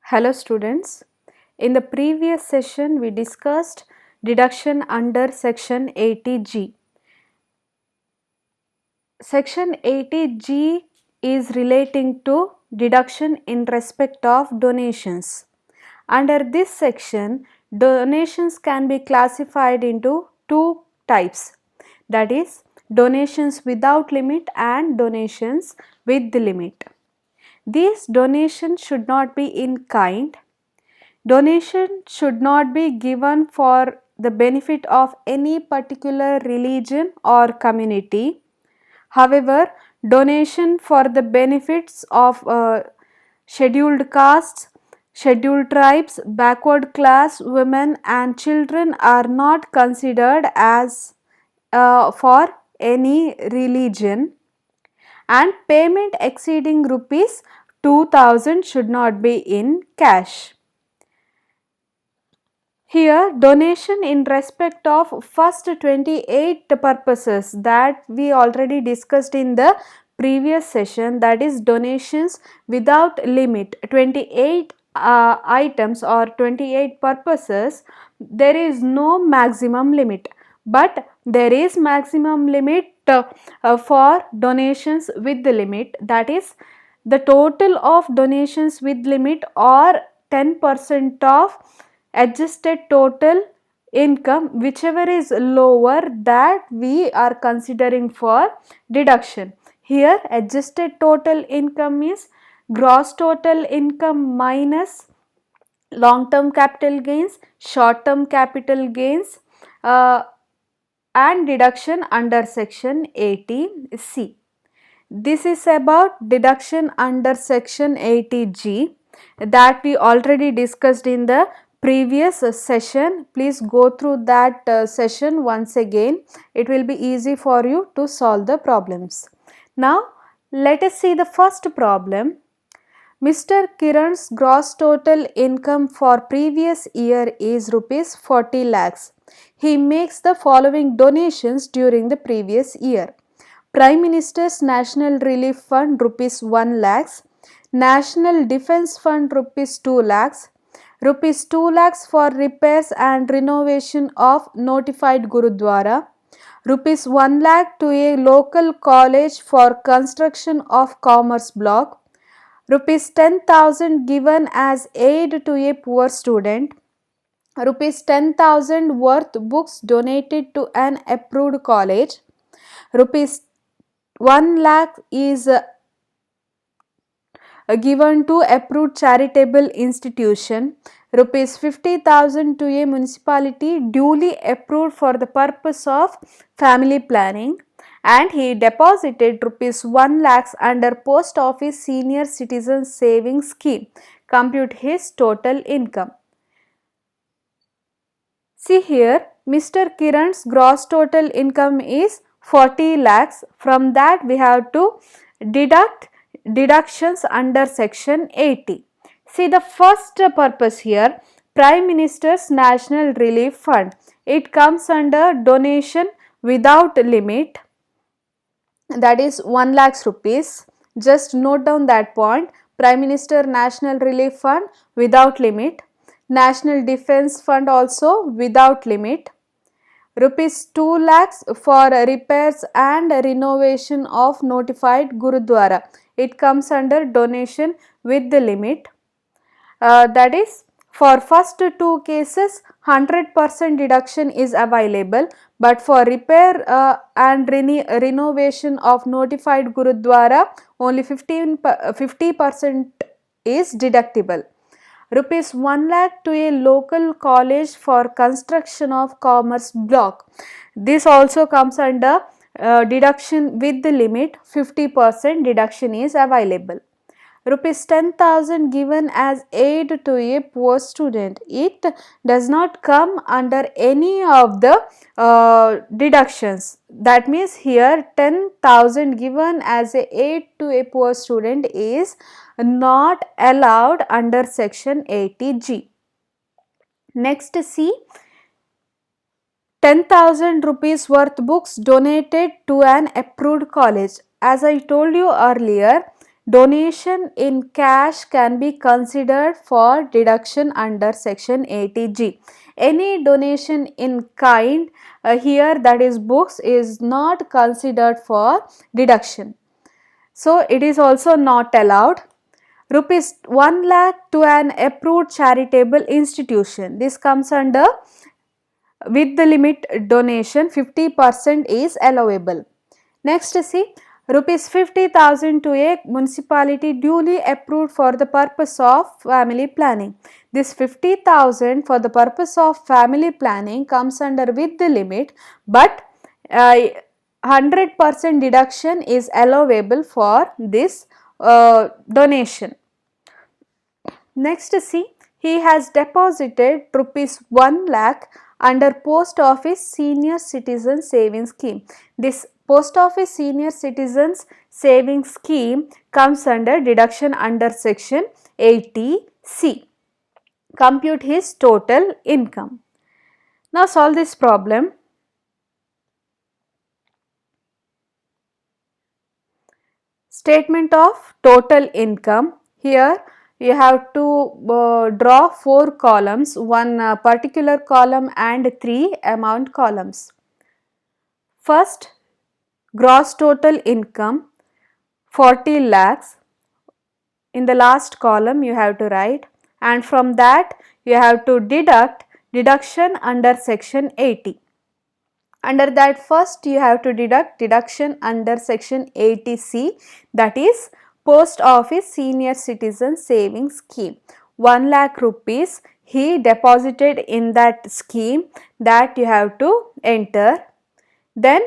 Hello students, in the previous session we discussed deduction under section 80G. Section 80G is relating to deduction in respect of donations. Under this section, donations can be classified into two types, that is donations without limit and donations with the limit. These donations should not be in kind. Donation should not be given for the benefit of any particular religion or community. However, donation for the benefits of scheduled castes, scheduled tribes, backward class women and children are not considered as for any religion, and payment exceeding rupees 2000 should not be in cash. Here, donation in respect of first 28 purposes that we already discussed in the previous session, that is donations without limit, 28 items or 28 purposes, there is no maximum limit, but there is maximum limit for donations with the limit, that is the total of donations with limit or 10% of adjusted total income, whichever is lower, that we are considering for deduction. Here adjusted total income is gross total income minus long term capital gains, short term capital gains, and deduction under section 80C. This is about deduction under section 80G that we already discussed in the previous session. Please go through that session once again. It will be easy for you to solve the problems. Now, let us see the first problem. Mr. Kiran's gross total income for previous year is rupees 40 lakhs. He makes the following donations during the previous year. Prime Minister's National Relief Fund rupees 1 lakhs, National Defence Fund rupees 2 lakhs, rupees 2 lakhs for repairs and renovation of notified Gurudwara, rupees 1 lakh to a local college for construction of commerce block, rupees 10,000 given as aid to a poor student, rupees 10,000 worth books donated to an approved college, rupees 1 lakh is given to approved charitable institution, rupees 50,000 to a municipality duly approved for the purpose of family planning, and he deposited rupees 1 lakhs under post office senior citizen savings scheme. Compute his total income. See here, Mr. Kiran's gross total income is 40 lakhs. From that we have to deduct deductions under section 80. See the first purpose here, Prime Minister's National Relief Fund. It comes under donation without limit, that is 1 lakhs rupees. Just note down that point. Prime Minister National Relief Fund without limit. National Defence Fund also without limit. Rupees 2 lakhs for repairs and renovation of notified Gurudwara. It comes under donation with the limit. That is, for first two cases 100% deduction is available, but for repair and renovation of notified Gurudwara only 50% is deductible. Rupees 1 lakh to a local college for construction of commerce block. This also comes under deduction with the limit, 50% deduction is available. Rupees 10,000 given as aid to a poor student. It does not come under any of the deductions. That means here 10,000 given as a aid to a poor student is not allowed under section 80G. Next, see 10,000 rupees worth books donated to an approved college. As I told you earlier, donation in cash can be considered for deduction under section 80G. Any donation in kind here, that is books, is not considered for deduction. So it is also not allowed. Rupees 1 lakh to an approved charitable institution. This comes under with the limit donation, 50% is allowable. Next, see, rupees 50,000 to a municipality duly approved for the purpose of family planning. This 50,000 for the purpose of family planning comes under with the limit, but 100% deduction is allowable for this donation. Next, see, he has deposited rupees 1 lakh under Post Office Senior Citizen Savings Scheme. This Post Office Senior Citizens Savings Scheme comes under deduction under section 80C. Compute his total income. Now solve this problem. Statement of total income. Here you have to draw 4 columns, one particular column and 3 amount columns. First, gross total income 40 lakhs. In the last column you have to write, and from that you have to deduct deduction under section 80. Under that, first you have to deduct deduction under section 80C, that is Post Office Senior Citizen Savings Scheme. 1 lakh rupees he deposited in that scheme, that you have to enter. Then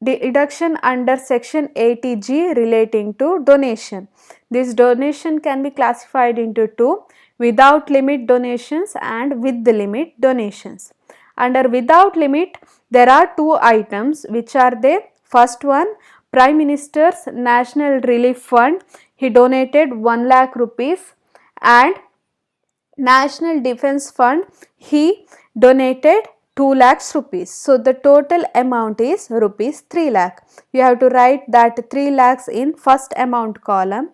deduction under section 80G relating to donation. This donation can be classified into two: without limit donations and with the limit donations. Under without limit, there are two items, which are they? First one, Prime Minister's National Relief Fund, he donated 1 lakh rupees, and National Defence Fund, he donated 2 lakhs rupees. So the total amount is rupees 3 lakh. You have to write that 3 lakhs in first amount column.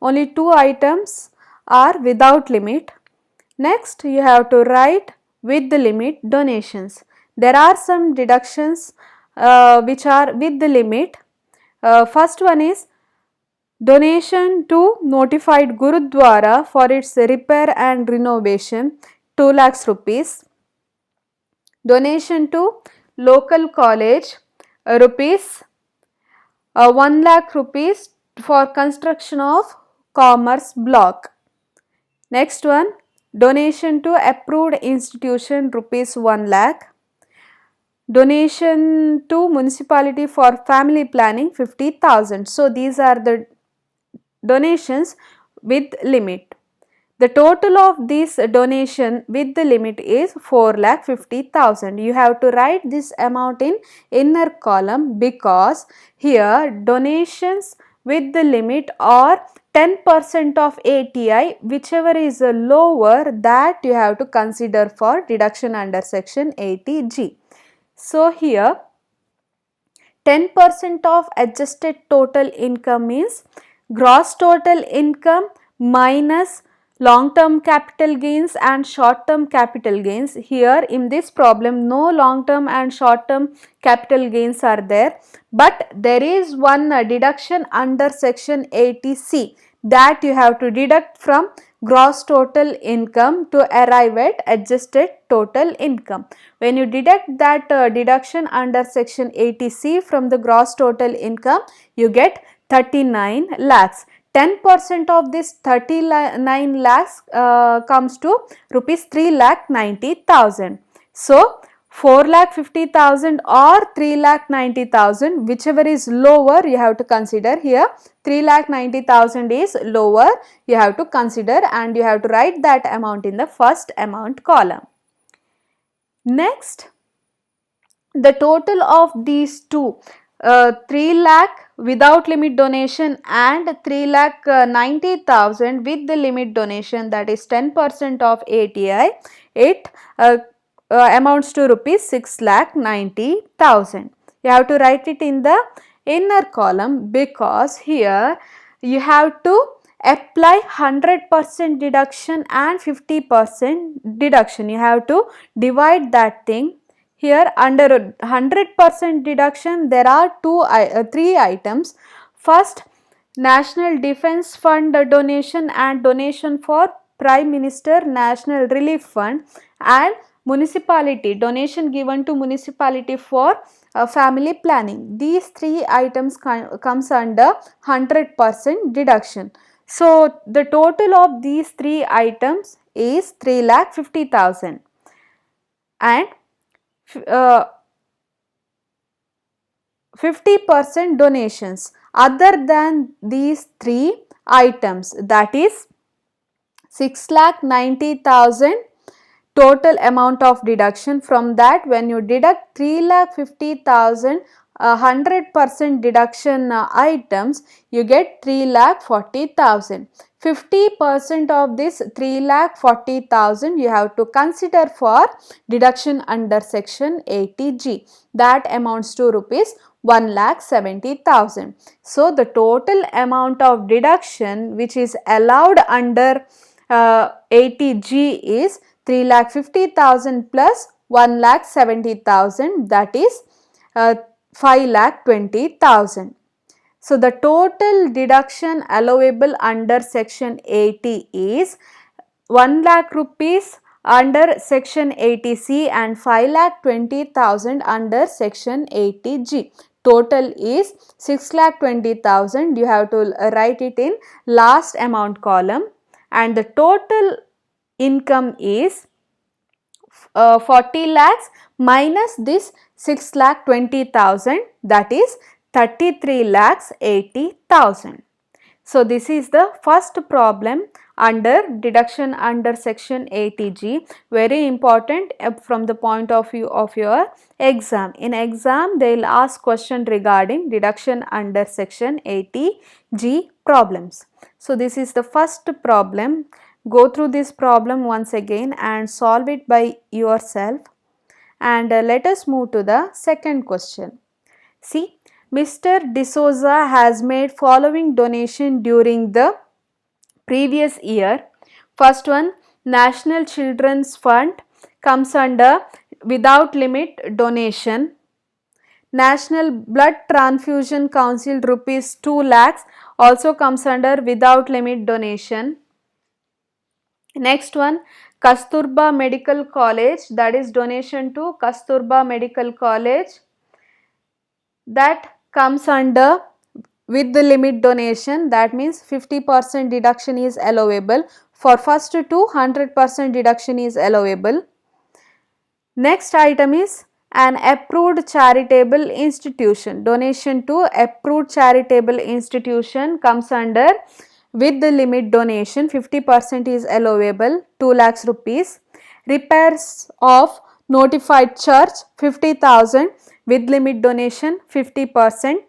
Only two items are without limit. Next, you have to write with the limit donations. There are some deductions which are with the limit. First one is donation to notified Gurudwara for its repair and renovation, 2 lakhs rupees. Donation to local college, rupees 1 lakh rupees for construction of commerce block. Next one, donation to approved institution, rupees 1 lakh. Donation to municipality for family planning, 50,000. So these are the donations with limit. The total of this donation with the limit is 4,50,000. You have to write this amount in inner column, because here donations with the limit are 10% of ATI, whichever is lower, that you have to consider for deduction under section 80G. So here 10% of adjusted total income means gross total income minus long term capital gains and short term capital gains. Here in this problem, no long term and short term capital gains are there, but there is one deduction under section 80C, that you have to deduct from gross total income to arrive at adjusted total income. When you deduct that deduction under section 80C from the gross total income, you get 39 lakhs. 10% of this 39 lakhs comes to rupees 3,90,000. So 4,50,000 or 3,90,000, whichever is lower you have to consider. Here 3,90,000 is lower, you have to consider, and you have to write that amount in the first amount column. Next, the total of these two, 3 lakh without limit donation and 3,90,000 with the limit donation, that is 10% of ATI, it amounts to rupees 6,90,000. You have to write it in the inner column, because here you have to apply 100% deduction and 50% deduction. You have to divide that thing. Here under 100% deduction there are three items. First, National Defence Fund donation and donation for Prime Minister National Relief Fund, and municipality donation given to municipality for family planning. These three items comes under 100% deduction. So the total of these three items is 3,50,000, and 50% donations other than these three items, that is 6,90,000 total amount of deduction. From that, when you deduct 3,50,000 100% deduction items, you get 3,40,000. 50% of this 3,40,000 you have to consider for deduction under section 80G. That amounts to rupees 1,70,000. So the total amount of deduction which is allowed under 80G is 3,50,000 plus 1,70,000, that is 5,20,000. So the total deduction allowable under section 80 is 1 lakh rupees under section 80C and 5,20,000 under section 80G. Total is 6,20,000. You have to write it in last amount column, and the total income is 40 lakhs minus this 6,20,000, that is 33,80,000. So this is the first problem under deduction under section 80G. Very important from the point of view of your exam. In exam they will ask question regarding deduction under section 80G problems. So this is the first problem. Go through this problem once again and solve it by yourself, and let us move to the second question. See, Mr. D'Souza has made following donation during the previous year. First one, National Children's Fund comes under without limit donation. National Blood Transfusion Council rupees 2 lakhs also comes under without limit donation. Next one, Kasturba Medical College, that is donation to Kasturba Medical College, that comes under with the limit donation. That means 50% deduction is allowable. For first two, 100% deduction is allowable. Next item is an approved charitable institution. Donation to approved charitable institution comes under with the limit donation. 50% is allowable, 2 lakhs rupees. Repairs of notified church, 50,000 with limit donation, 50%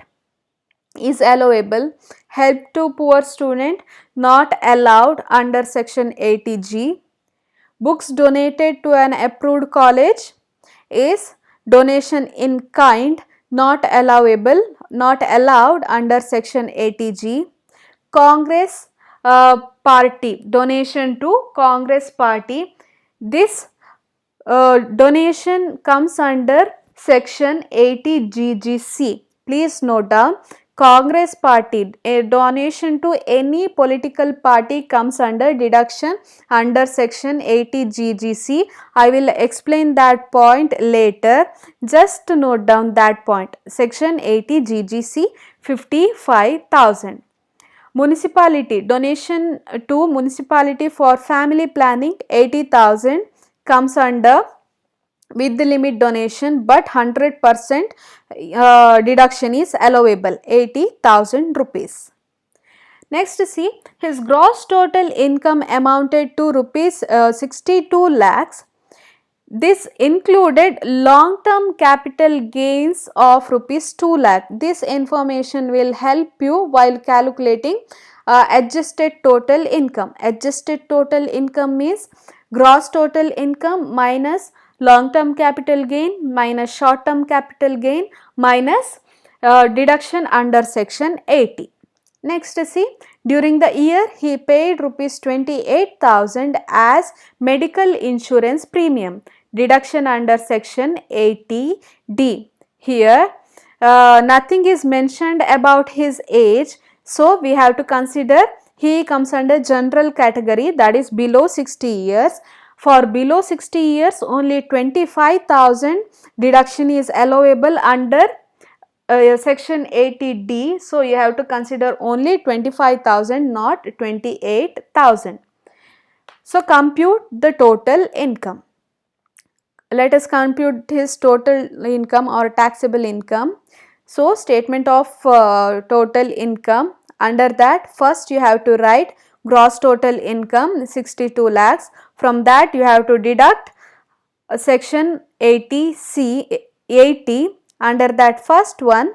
is allowable. Help to poor student not allowed under section 80G. Books donated to an approved college is donation in kind, not allowable, not allowed under section 80G. Congress party, donation to Congress party, this donation comes under section 80GGC. Please note down, Congress party, a donation to any political party comes under deduction under section 80GGC. I will explain that point later. Just to note down that point. Section 80GGC, 55,000. Municipality, donation to municipality for family planning, 80,000 comes under with the limit donation, but 100% deduction is allowable, 80,000 rupees. Next, see, his gross total income amounted to rupees 62 lakhs. This included long-term capital gains of rupees 2 lakh. This information will help you while calculating adjusted total income. Adjusted total income means gross total income minus long-term capital gain minus short-term capital gain minus deduction under section 80. Next, see, during the year he paid rupees 28,000 as medical insurance premium, deduction under section 80D. Here nothing is mentioned about his age, so we have to consider he comes under general category, that is below 60 years. For below 60 years only 25,000 deduction is allowable under section 80D. So, you have to consider only 25,000, not 28,000. So, compute the total income. Let us compute his total income or taxable income. So, statement of total income, under that first you have to write gross total income 62 lakhs. From that you have to deduct section 80C 80. Under that first one,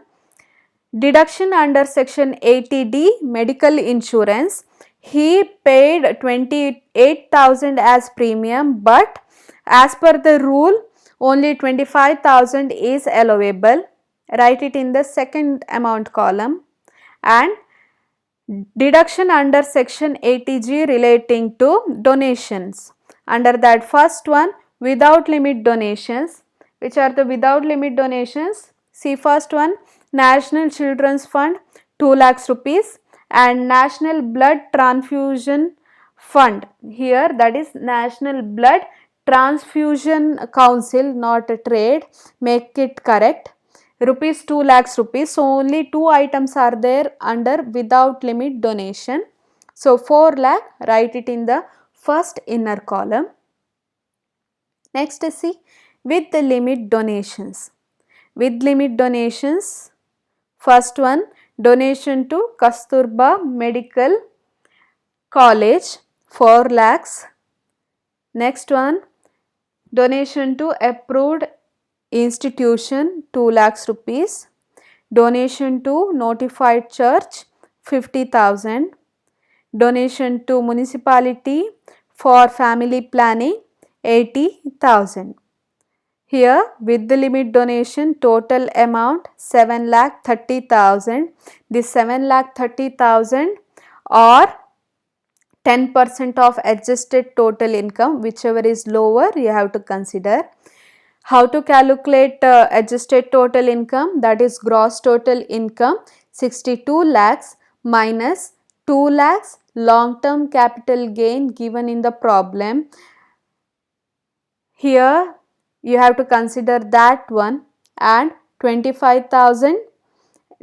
deduction under section 80D medical insurance, he paid 28,000 as premium, but as per the rule only 25,000 is allowable. Write it in the second amount column. And deduction under section 80G relating to donations, under that first one without limit donations. Which are the without limit donations? See, first one, National Children's Fund 2 lakhs rupees and National Blood Transfusion Fund, here that is National Blood Transfusion Council, not a trade, make it correct, rupees 2 lakhs rupees. So, only two items are there under without limit donation. So, 4 lakh, write it in the first inner column. Next, see, with the limit donations. With limit donations, first one, donation to Kasturba Medical College 4 lakhs. Next one, donation to approved institution 2 lakhs rupees. Donation to notified church 50,000. Donation to municipality for family planning 80,000. Here with the limit donation total amount 7,30,000. This 7,30,000 or 10% of adjusted total income, whichever is lower you have to consider. How to calculate adjusted total income? That is gross total income 62 lakhs minus 2 lakhs long term capital gain given in the problem. Here you have to consider that one, and 25,000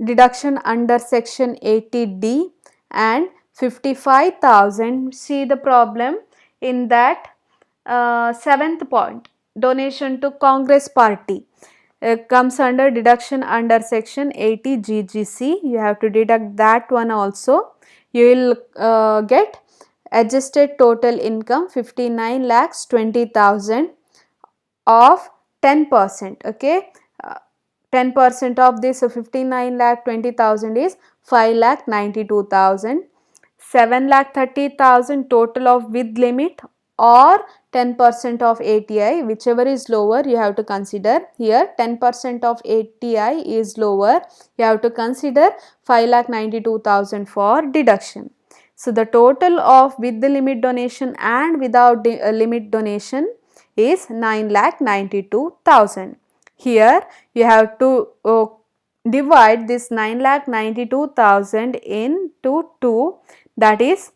deduction under section 80D and 55,000. See the problem in that seventh point, donation to Congress party comes under deduction under section 80 GGC. You have to deduct that one also. You will get adjusted total income 59 lakhs 20,000 of 10%. Okay, 10% of this 59 lakh 20,000 is 5 lakh 92,000. 7 lakh 30,000 total of with limit or 10% of ATI, whichever is lower you have to consider. Here 10% of ATI is lower, you have to consider 5,92,000 for deduction. So, the total of with the limit donation and without limit donation is 9,92,000. Here you have to divide this 9,92,000 into 2, that is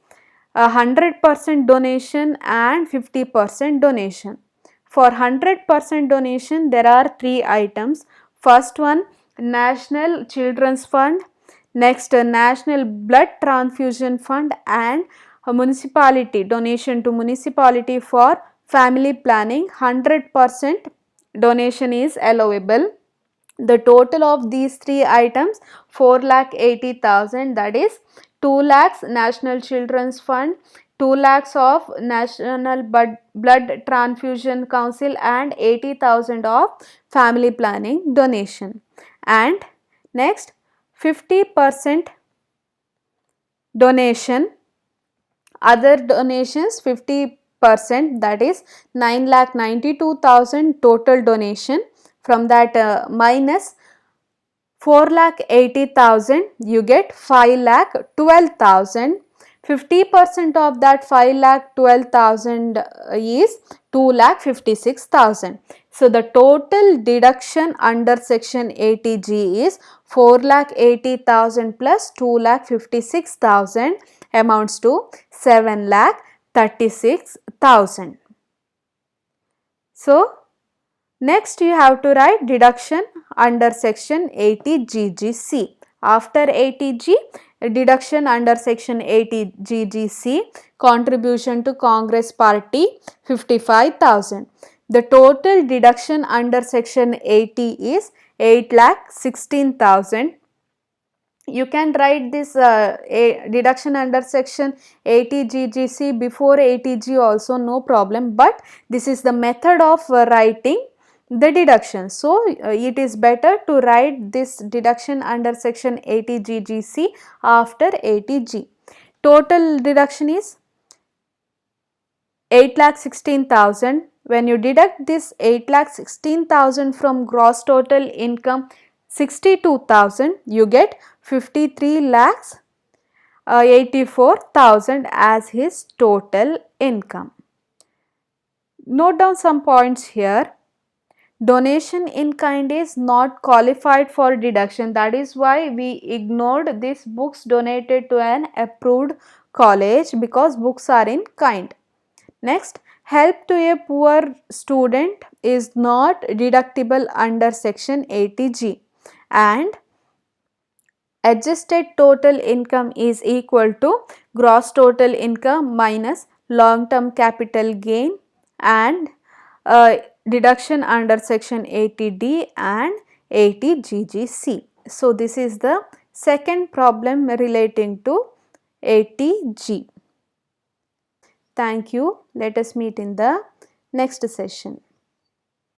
100% donation and 50% donation. For 100% donation there are 3 items. First one, National Children's Fund, next National Blood Transfusion Fund, and municipality, donation to municipality for family planning. 100% donation is allowable. The total of these 3 items 4,80,000, that is 2 lakhs National Children's Fund, 2 lakhs of National Blood Transfusion Council and 80,000 of family planning donation. And next 50% donation, other donations 50%, that is 9,92,000 total donation. From that minus 4,80,000, you get 5,12,000. 50% of that 5,12,000 is 2,56,000. So the total deduction under section 80G is 4,80,000 plus 2,56,000 amounts to 7,36,000. So next you have to write deduction under section 80GGC. After 80G, deduction under section 80GGC, contribution to Congress party 55,000. The total deduction under section 80 is 8,16,000. You can write this a deduction under section 80GGC before 80G also, no problem, but this is the method of writing the deduction. So it is better to write this deduction under section 80GGC after 80G. Total deduction is 8,16,000. When you deduct this 8,16,000 from gross total income 62,000, you get 53,84,000 as his total income. Note down some points here. Donation in kind is not qualified for deduction. That is why we ignored these books donated to an approved college, because books are in kind. Next, help to a poor student is not deductible under section 80G, and adjusted total income is equal to gross total income minus long term capital gain and deduction under section 80D and 80GGC. So this is the second problem relating to 80G. Thank you. Let us meet in the next session.